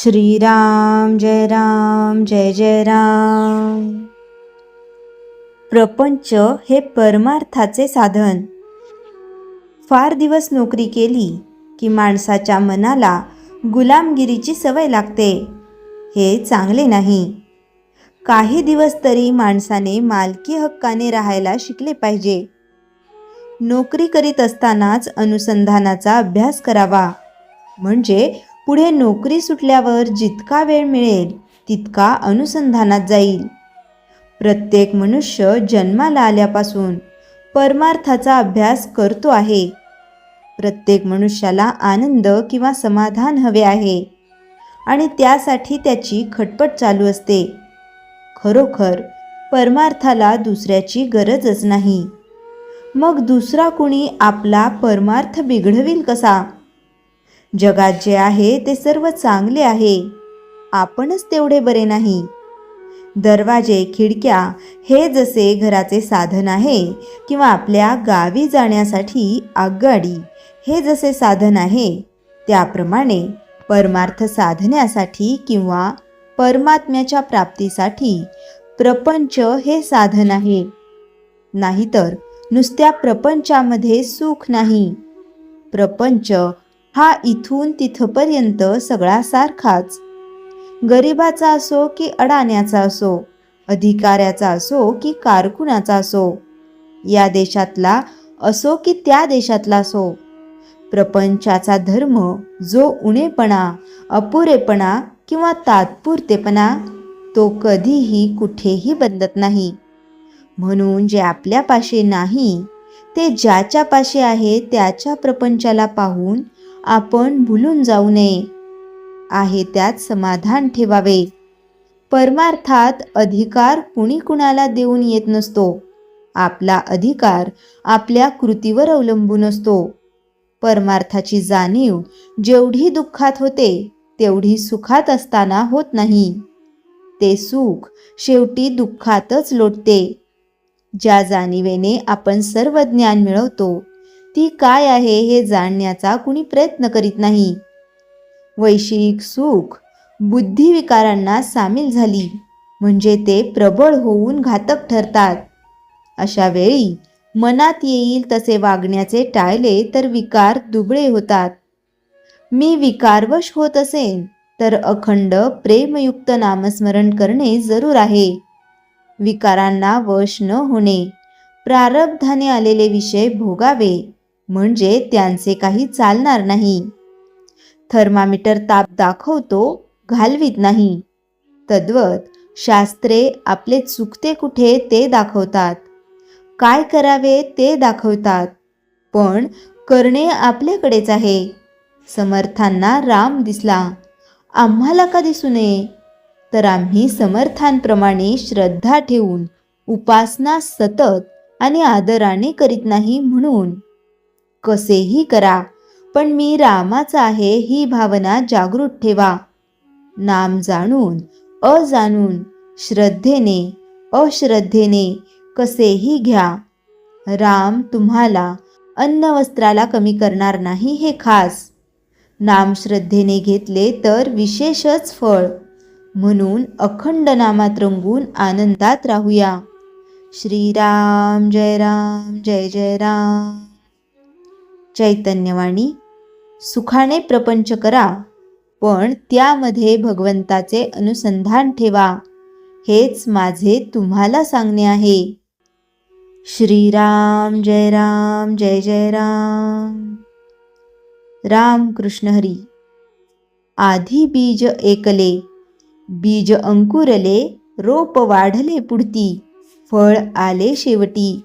श्रीराम जय जय राम। प्रपंच हे परमार्थाचे साधन। फार दिवस नोकरी केली की माणसाच्या मनाला गुलामगिरीची सवय लागते. हे चांगले नाही. काही दिवस तरी माणसाने मालकी हक्काने राहायला शिकले पाहिजे. नोकरी करीत असतानाच अनुसंधानाचा अभ्यास करावा, म्हणजे पुढे नोकरी सुटल्यावर जितका वेळ मिळेल तितका अनुसंधानात जाईल. प्रत्येक मनुष्य जन्माला आल्यापासून परमार्थाचा अभ्यास करतो आहे. प्रत्येक मनुष्याला आनंद किंवा समाधान हवे आहे आणि त्यासाठी त्याची खटपट चालू असते. खरोखर परमार्थाला दुसऱ्याची गरजच नाही. मग दुसरा कुणी आपला परमार्थ बिघडविल कसा? जगात जे आहे ते सर्व चांगले आहे, आपणच तेवढे बरे नाही. दरवाजे, खिडक्या हे जसे घराचे साधन आहे किंवा आपल्या गावी जाण्यासाठी आगगाडी हे जसे साधन आहे, त्याप्रमाणे परमार्थ साधण्यासाठी किंवा परमात्म्याच्या प्राप्तीसाठी प्रपंच हे साधन आहे. नाहीतर नुसत्या प्रपंचामध्ये सुख नाही. प्रपंच हा इथून तिथपर्यंत सगळा सारखाच. गरिबाचा असो की अडाण्याचा असो, अधिकाऱ्याचा असो की कारकुनाचा असो, या देशातला असो की त्या देशातला असो, प्रपंचाचा धर्म जो उणेपणा, अपुरेपणा किंवा तात्पुरतेपणा, तो कधीही कुठेही बदलत नाही. म्हणून जे आपल्यापाशी नाही ते ज्याच्यापाशी आहे त्याच्या प्रपंचाला पाहून आपण भुलून जाऊ नये. आहे त्यात समाधान ठेवावे. परमार्थात अधिकार कुणी कुणाला देऊन येत नसतो. आपला अधिकार आपल्या कृतीवर अवलंबून असतो. परमार्थाची जाणीव जेवढी दुःखात होते तेवढी सुखात असताना होत नाही. ते सुख शेवटी दुःखातच लोटते. ज्या जाणीवेने आपण सर्व ज्ञान मिळवतो ती काय आहे हे जाणण्याचा कुणी प्रयत्न करीत नाही. वैश्विक सुख बुद्धिविकारांना सामील झाली म्हणजे ते प्रबळ होऊन घातक ठरतात. अशा वेळी मनात येईल तसे वागण्याचे टाळले तर विकार दुबळे होतात. मी विकारवश होत असेन तर अखंड प्रेमयुक्त नामस्मरण करणे जरूर आहे. विकारांना वश न होणे, प्रारब्धाने आलेले विषय भोगावे म्हणजे त्यांचे काही चालणार नाही. थर्मामीटर ताप दाखवतो, घालवीत नाही. तद्वत शास्त्रे आपले चुकते कुठे ते दाखवतात, काय करावे ते दाखवतात, पण करणे आपल्याकडेच आहे. समर्थांना राम दिसला, आम्हाला का दिसू नये? तर आम्ही समर्थांप्रमाणे श्रद्धा ठेवून उपासना सतत आणि आदराने करीत नाही. म्हणून कसेही करा, पण मी रामाचा आहे ही भावना जागृत ठेवा. नाम जाणून अजाणून, श्रद्धेने अश्रद्धेने कसेही घ्या. राम तुम्हाला अन्न वस्त्राला कमी करणार नाही हे खास. नाम श्रद्धेने घेतले तर विशेषच फळ. म्हणून अखंड नामात रंगून आनंदात राहूया. श्रीराम जय जय राम. चैतन्यवाणी. सुखाने प्रपंच करा, पण त्यामध्ये भगवंताचे अनुसंधान ठेवा. हेच माझे तुम्हाला सांगणे आहे. श्रीराम जय जय राम. राम कृष्ण हरी. आधी बीज एकले, बीज अंकुरले, रोप वाढले पुढती, फळ आले शेवटी.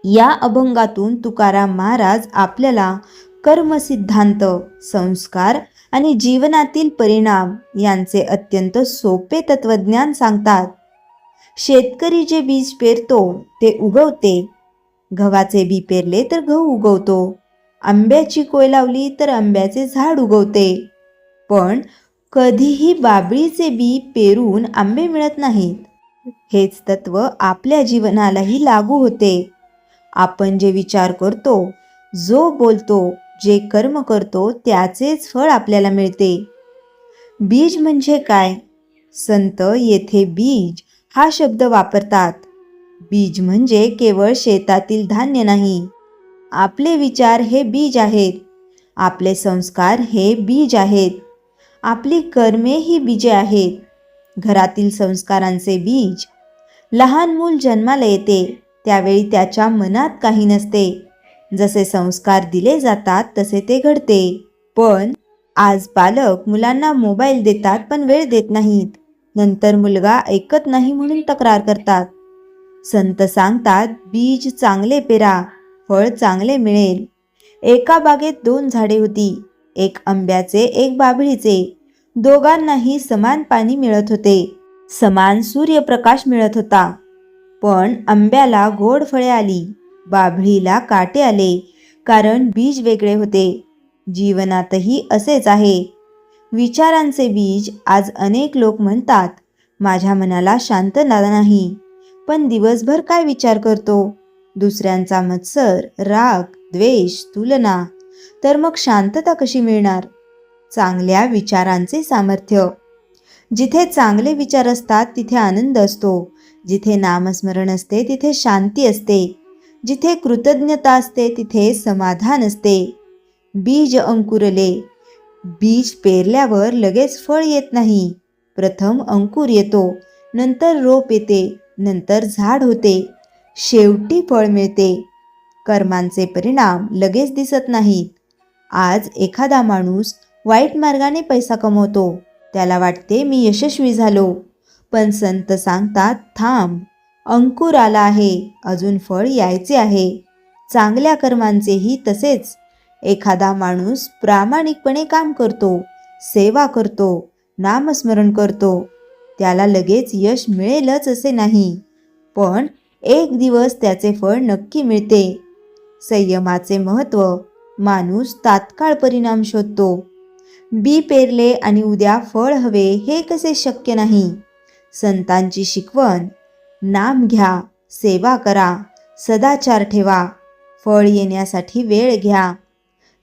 या अभंगातून तुकाराम महाराज आपल्याला कर्मसिद्धांत, संस्कार आणि जीवनातील परिणाम यांचे अत्यंत सोपे तत्वज्ञान सांगतात. शेतकरी जे बीज पेरतो ते उगवते. गव्हाचे बी पेरले तर गहू उगवतो. आंब्याची कोय लावली तर आंब्याचे झाड उगवते. पण कधीही बाबळीचे बी पेरून आंबे मिळत नाहीत. हेच तत्व आपल्या जीवनालाही लागू होते. आपण जे विचार करतो, जो बोलतो, जे कर्म करतो त्याचेच फळ आपल्याला मिळते. बीज म्हणजे काय? संत येथे बीज हा शब्द वापरतात. बीज म्हणजे केवळ शेतातील धान्य नाही. आपले विचार हे बीज आहेत. आपले संस्कार हे बीज आहेत. आपली कर्मे ही बीजे आहेत. घरातील संस्कारांचे बीज. लहान मूल जन्माला येते त्यावेळी त्याच्या मनात काही नसते. जसे संस्कार दिले जातात तसे ते घडते. पण आज पालक मुलांना मोबाईल देतात पण वेळ देत नाहीत. नंतर मुलगा ऐकत नाही म्हणून तक्रार करतात. संत सांगतात, बीज चांगले पेरा, फळ चांगले मिळेल. एका बागेत 2 झाडे होती. एक आंब्याचे, एक बाभळीचे. दोघांनाही समान पाणी मिळत होते. समान सूर्यप्रकाश मिळत होता. पण आंब्याला गोड फळे आली, बाभळीला काटे आले, कारण बीज वेगळे होते. जीवनातही असेच आहे. विचारांचे बीज. आज अनेक लोक म्हणतात, माझ्या मनाला शांतता नाही. पण दिवसभर काय विचार करतो? दुसऱ्यांचा मत्सर, राग, द्वेष, तुलना. तर मग शांतता कशी मिळणार? चांगल्या विचारांचे सामर्थ्य. जिथे चांगले विचार असतात तिथे आनंद असतो. जिथे नामस्मरण असते तिथे शांती असते. जिथे कृतज्ञता असते तिथे समाधान असते. बीज अंकुरले. बीज पेरल्यावर लगेच फळ येत नाही. प्रथम अंकुर येतो, नंतर रोप येते, नंतर झाड होते, शेवटी फळ मिळते. कर्मांचे परिणाम लगेच दिसत नाहीत. आज एखादा माणूस वाईट मार्गाने पैसा कमवतो. त्याला वाटते मी यशस्वी झालो. पण संत सांगतात, थांब, अंकुर आला आहे, अजून फळ यायचे आहे. चांगल्या कर्मांचेही तसेच. एखादा माणूस प्रामाणिकपणे काम करतो, सेवा करतो, नामस्मरण करतो. त्याला लगेच यश मिळेलच असे नाही, पण एक दिवस त्याचे फळ नक्की मिळते. संयमाचे महत्त्व. माणूस तात्काळ परिणाम शोधतो. बी पेरले आणि उद्या फळ हवे हे कसे शक्य नाही. संतांची शिकवण. नाम घ्या, सेवा करा, सदाचार ठेवा, फळ येण्यासाठी वेळ घ्या.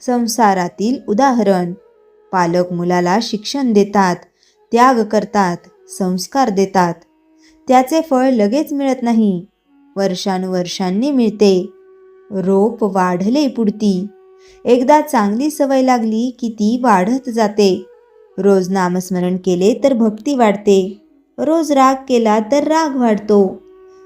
संसारातील उदाहरण. पालक मुलाला शिक्षण देतात, त्याग करतात, संस्कार देतात. त्याचे फळ लगेच मिळत नाही, वर्षानुवर्षांनी मिळते. रोप वाढले पुढती. एकदा चांगली सवय लागली की ती वाढत जाते. रोज नामस्मरण केले तर भक्ती वाढते. रोज राग केला तर राग वाढतो.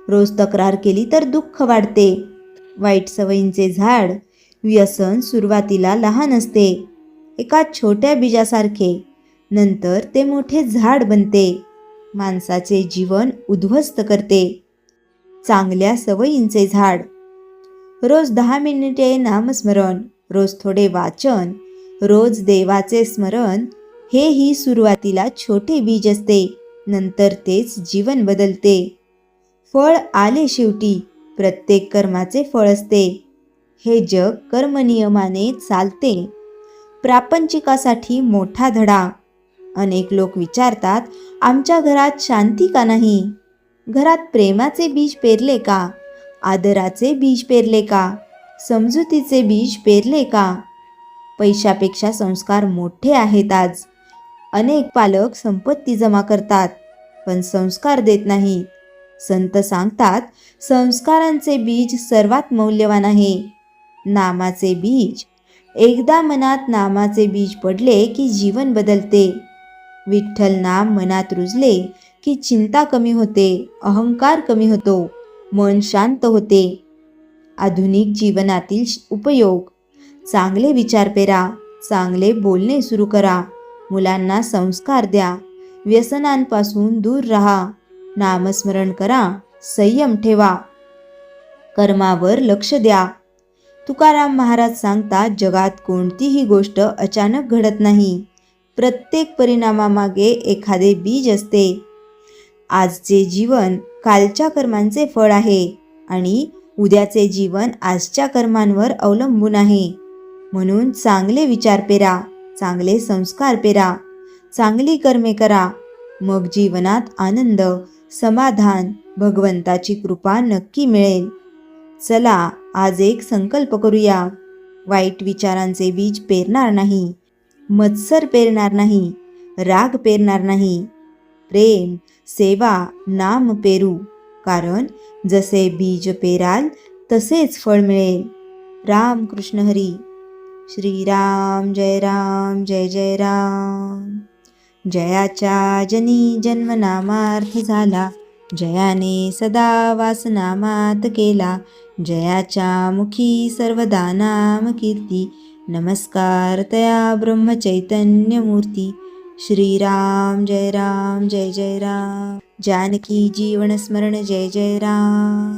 रोज तक्रार केली तर दुःख वाढते. वाईट सवयींचे झाड. व्यसन सुरुवातीला लहान असते, एका छोट्या बीजासारखे. नंतर ते मोठे झाड बनते. माणसाचे जीवन उद्ध्वस्त करते. चांगल्या सवयींचे झाड. रोज 10 मिनिटे नामस्मरण, रोज थोडे वाचन, रोज देवाचे स्मरण. हे ही सुरुवातीला छोटे बीज असते, नंतर तेच जीवन बदलते. फळ आले शेवटी. प्रत्येक कर्माचे फळ असते. हे जग कर्मनियमाने चालते. प्रापंचिकासाठी मोठा धडा. अनेक लोक विचारतात, आमच्या घरात शांती का नाही? घरात प्रेमाचे बीज पेरले का? आदराचे बीज पेरले का? समजुतीचे बीज पेरले का? पैशापेक्षा संस्कार मोठे आहेत आज. अनेक पालक संपत्ती जमा करतात, पण संस्कार देत नाहीत. संत सांगतात, संस्कारांचे बीज सर्वात मौल्यवान आहे. नामाचे बीज. एकदा मनात नामाचे बीज पडले की जीवन बदलते. विठ्ठल नाम मनात रुजले की चिंता कमी होते, अहंकार कमी होतो, मन शांत होते. आधुनिक जीवनातील उपयोग. चांगले विचार पेरा, चांगले बोलणे सुरू करा, मुलांना संस्कार द्या, व्यसनांपासून दूर राहा, नामस्मरण करा, संयम ठेवा, कर्मावर लक्ष द्या. तुकाराम महाराज सांगतात, जगात कोणतीही गोष्ट अचानक घडत नाही. प्रत्येक परिणामामागे एखादे बीज असते. आजचे जीवन कालच्या कर्मांचे फळ आहे आणि उद्याचे जीवन आजच्या कर्मांवर अवलंबून आहे. म्हणून चांगले विचार पेरा, चांगले संस्कार पेरा, चांगली कर्मे करा. मग जीवनात आनंद, समाधान, भगवंताची कृपा नक्की मिळेल. चला आज एक संकल्प करूया. वाईट विचारांचे बीज पेरणार नाही, मत्सर पेरणार नाही, राग पेरणार नाही. प्रेम, सेवा, नाम पेरू, कारण जसे बीज पेराल तसेच फळ मिळेल. राम कृष्ण हरी. श्रीराम जय राम जय जय राम. जयाच्या जनी जन्मनामार्थ झाला, जयाने सदा वासनामात केला. जयाच्या मुखी सर्वदा नाम कीर्ती, नमस्कार तया ब्रह्मचैतन्य मूर्ती. श्रीराम जय जय राम. जानकी जीवन स्मरण जय जय राम.